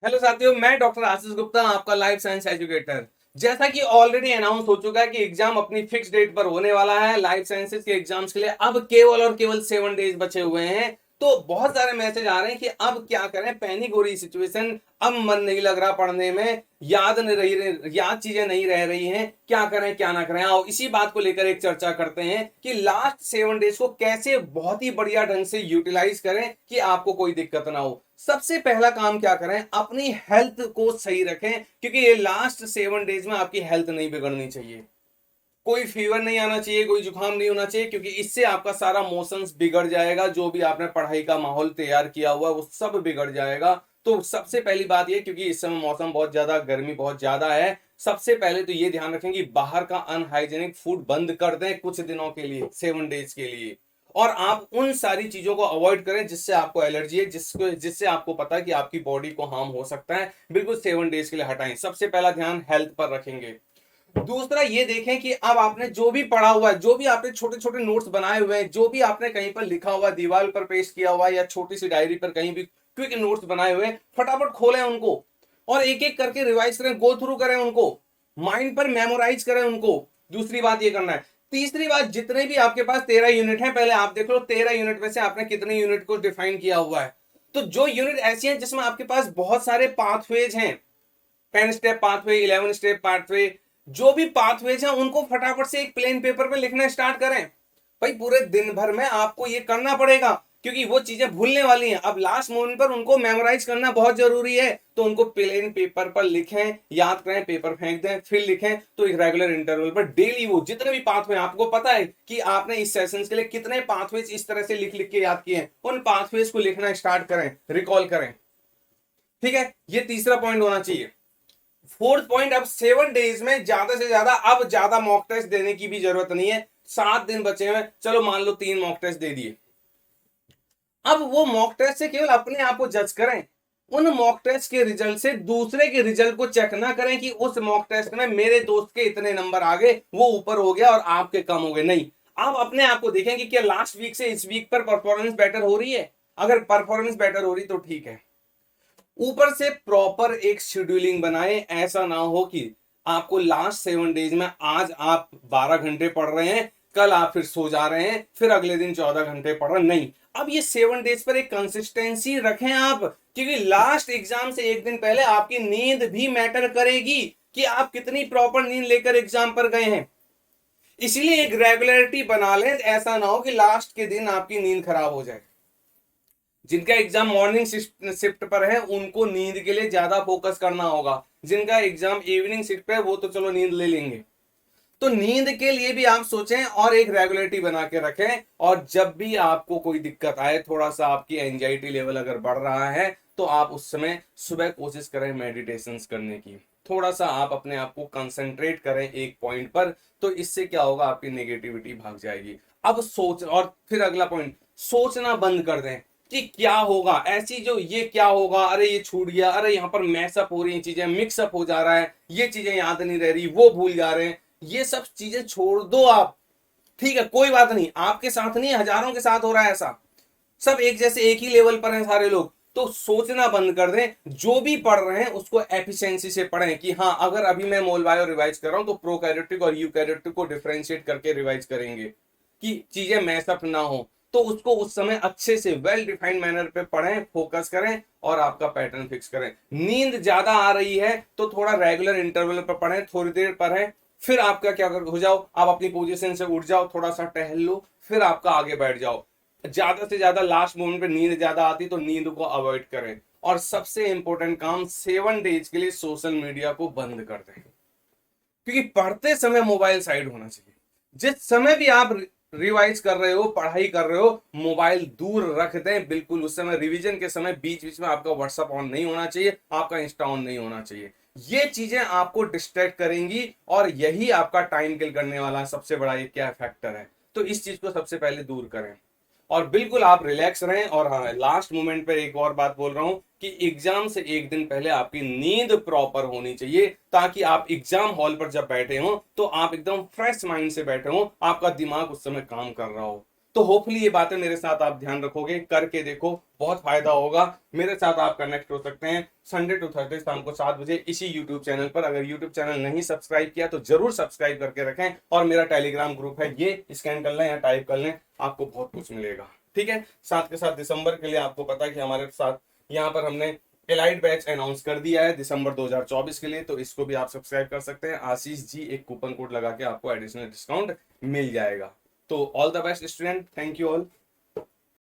Hello साथियों, मैं doctor Ashish Gupta, आपका लाइफ साइंस एजुकेटर। जैसा कि ऑलरेडी अनाउंस हो चुका है कि एग्जाम अपनी फिक्स डेट पर होने वाला है। लाइफ साइंसेज के एग्जाम्स के लिए अब केवल और केवल 7 डेज बचे हुए हैं। तो बहुत सारे मैसेज आ रहे हैं कि अब क्या करें, पैनिक हो रही सिचुएशन, अब मन नहीं लग रहा पढ़ने में, याद चीजें नहीं रह रही हैं, क्या करें क्या ना करें। आओ इसी बात को लेकर एक चर्चा करते हैं कि लास्ट 7 डेज को कैसे बहुत ही बढ़िया ढंग से यूटिलाइज करें कि आपको कोई दिक्कत ना हो। सबसे पहला काम क्या करें, अपनी हेल्थ को सही रखें, क्योंकि ये लास्ट 7 डेज में आपकी हेल्थ नहीं बिगड़नी चाहिए। कोई फीवर नहीं आना चाहिए, कोई जुकाम नहीं होना चाहिए, क्योंकि इससे आपका सारा मोशंस बिगड़ जाएगा। जो भी आपने पढ़ाई का माहौल तैयार किया हुआ है वो सब बिगड़ जाएगा। तो सबसे पहली बात ये, क्योंकि इस समय मौसम बहुत ज्यादा, गर्मी बहुत ज्यादा है, सबसे पहले तो ये ध्यान रखें कि बाहर का अनहाइजेनिक फूड बंद कर दें कुछ दिनों के लिए, 7 डेज के लिए। और आप उन सारी चीजों को अवॉइड करें जिससे आपको एलर्जी है, जिससे आपको पता है कि आपकी बॉडी को हार्म हो सकता है। बिल्कुल 7 डेज के लिए हटाएं। सबसे पहला ध्यान हेल्थ पर रखेंगे। दूसरा ये देखें कि अब आपने जो भी पढ़ा हुआ है, जो भी आपने छोटे छोटे नोट्स बनाए हुए हैं, जो भी आपने कहीं पर लिखा हुआ, दीवार पर पेस्ट किया हुआ है या छोटी सी डायरी पर कहीं भी क्विक नोट्स बनाए हुए हैं, फटाफट खोलें उनको और एक एक करके रिवाइज करें, गो थ्रू करें उनको, माइंड पर मेमोराइज करें उनको। दूसरी बात ये करना है। तीसरी बात, जितने भी आपके पास 13 यूनिट है, पहले आप देख लो 13 यूनिट में से आपने कितने यूनिट को डिफाइन किया हुआ है। तो जो यूनिट ऐसी हैं जिसमें आपके पास बहुत सारे पाथवेज हैं, 10 स्टेप पाथवे, 11 स्टेप पाथवे, जो भी पाथवेज हैं उनको फटाफट से एक प्लेन पेपर पे लिखना स्टार्ट करें। भाई पूरे दिन भर में आपको ये करना पड़ेगा, क्योंकि वो चीजें भूलने वाली हैं। अब लास्ट मोमेंट पर उनको मेमोराइज करना बहुत जरूरी है, तो उनको प्लेन पेपर पर लिखें, याद करें, पेपर फेंक दें, फिर लिखें। तो एक रेगुलर इंटरवल पर डेली वो जितने भी पाथवे, आपको पता है कि आपने इस सेशन के लिए कितने पाथवेज इस तरह से लिख लिख के याद किए हैं, उन पाथवेज को लिखना स्टार्ट करें, रिकॉल करें। ठीक है, ये तीसरा पॉइंट होना चाहिए। फोर्थ पॉइंट, अब 7 डेज में ज्यादा से ज्यादा, अब ज्यादा मॉक टेस्ट देने की भी जरूरत नहीं है। 7 दिन बचे हुए, चलो मान लो 3 मॉक टेस्ट दे दिए। अब वो मॉक टेस्ट से केवल अपने आप को जज करें। उन मॉक टेस्ट के रिजल्ट से दूसरे के रिजल्ट को चेक ना करें कि उस मॉक टेस्ट में मेरे दोस्त के इतने नंबर आ गए, वो ऊपर हो गया और आपके कम हो गए। नहीं, आप अपने आप को देखें कि क्या लास्ट वीक से इस वीक पर परफॉर्मेंस बेटर हो रही है। अगर परफॉर्मेंस बेटर हो रही तो ठीक है। ऊपर से प्रॉपर एक शेड्यूलिंग बनाए। ऐसा ना हो कि आपको लास्ट 7 डेज में आज आप 12 घंटे पढ़ रहे हैं, कल आप फिर सो जा रहे हैं, फिर अगले दिन 14 घंटे पढ़ रहे हैं। नहीं, अब ये 7 डेज पर एक कंसिस्टेंसी रखें आप, क्योंकि लास्ट एग्जाम से एक दिन पहले आपकी नींद भी मैटर करेगी कि आप कितनी प्रॉपर नींद लेकर एग्जाम पर गए हैं। इसीलिए एक रेगुलरिटी बना लें, ऐसा ना हो कि लास्ट के दिन आपकी नींद खराब हो जाए। जिनका एग्जाम मॉर्निंग शिफ्ट पर है उनको नींद के लिए ज्यादा फोकस करना होगा, जिनका एग्जाम इवनिंग शिफ्ट पे है वो तो चलो नींद ले लेंगे। तो नींद के लिए भी आप सोचें और एक रेगुलरिटी बना के रखें। और जब भी आपको कोई दिक्कत आए, थोड़ा सा आपकी एंजाइटी लेवल अगर बढ़ रहा है, तो आप उस समय सुबह कोशिश करें मेडिटेशन करने की। थोड़ा सा आप अपने आप को कंसंट्रेट करें एक पॉइंट पर, तो इससे क्या होगा, आपकी नेगेटिविटी भाग जाएगी। अब सोच, और फिर अगला पॉइंट, सोचना बंद कर दें कि क्या होगा, ऐसी जो ये क्या होगा, अरे ये छूट गया, अरे यहाँ पर मैसअप हो रही हैं चीजें, मिक्सअप हो जा रहा है, ये चीजें याद नहीं रह रही, वो भूल जा रहे हैं। ये सब चीजें छोड़ दो आप। ठीक है, कोई बात नहीं, आपके साथ नहीं, हजारों के साथ हो रहा है ऐसा। सब एक जैसे एक ही लेवल पर हैं सारे लोग। तो सोचना बंद कर दें, जो भी पढ़ रहे हैं उसको एफिशिएंसी से पढ़ें कि हाँ, अगर अभी मैं मोल बायो रिवाइज कर रहा हूं तो प्रोकैरियोटिक और यूकैरियोटिक को डिफरेंशिएट करके रिवाइज करेंगे कि चीजें मैसअप ना हो। तो उसको उस समय अच्छे से वेल डिफाइंड मैनर पे पढ़ें, फोकस करें और आपका पैटर्न फिक्स करें। नींद ज्यादा आ रही है तो थोड़ा रेगुलर इंटरवल पर पढ़ें, थोड़ी देर पढ़ें, फिर आपका क्या कर हो जाओ, आप अपनी पोजीशन से उठ जाओ, थोड़ा सा टहल लो, फिर आपका आगे बैठ जाओ। ज्यादा से ज्यादा लास्ट मोमेंट पे नींद ज्यादा आती तो नींद को अवॉइड करें। और सबसे इंपॉर्टेंट काम, 7 डेज के लिए सोशल मीडिया को बंद कर दें, क्योंकि पढ़ते समय मोबाइल साइड होना चाहिए। जिस समय भी आप रिवाइज कर रहे हो, पढ़ाई कर रहे हो, मोबाइल दूर रख दें बिल्कुल। उस समय रिवीजन के समय बीच बीच में आपका व्हाट्सएप ऑन नहीं होना चाहिए, आपका इंस्टा ऑन नहीं होना चाहिए। ये चीजें आपको डिस्ट्रैक्ट करेंगी और यही आपका टाइम किल करने वाला सबसे बड़ा एक क्या फैक्टर है। तो इस चीज को सबसे पहले दूर करें और बिल्कुल आप रिलैक्स रहें। और हाँ, लास्ट मोमेंट पर एक और बात बोल रहा हूं कि एग्जाम से एक दिन पहले आपकी नींद प्रॉपर होनी चाहिए, ताकि आप एग्जाम हॉल पर जब बैठे हो तो आप एकदम फ्रेश माइंड से बैठे हो, आपका दिमाग उस समय काम कर रहा हो। तो होपफुली ये बातें मेरे साथ आप ध्यान रखोगे, करके देखो, बहुत फायदा होगा। मेरे साथ आप कनेक्ट हो सकते हैं संडे टू थर्सडे शाम को 7 बजे इसी यूट्यूब चैनल पर। अगर यूट्यूब चैनल नहीं सब्सक्राइब किया तो जरूर सब्सक्राइब करके रखें, और मेरा टेलीग्राम ग्रुप है, ये स्कैन कर लें या टाइप कर लें, आपको बहुत कुछ मिलेगा। ठीक है, साथ के साथ दिसंबर के लिए आपको पता है कि हमारे साथ यहाँ पर हमने एलाइट बैच अनाउंस कर दिया है दिसंबर 2024 के लिए, तो इसको भी आप सब्सक्राइब कर सकते हैं। आशीष जी एक कूपन कोड लगा के आपको एडिशनल डिस्काउंट मिल जाएगा। तो all the best student, thank you all.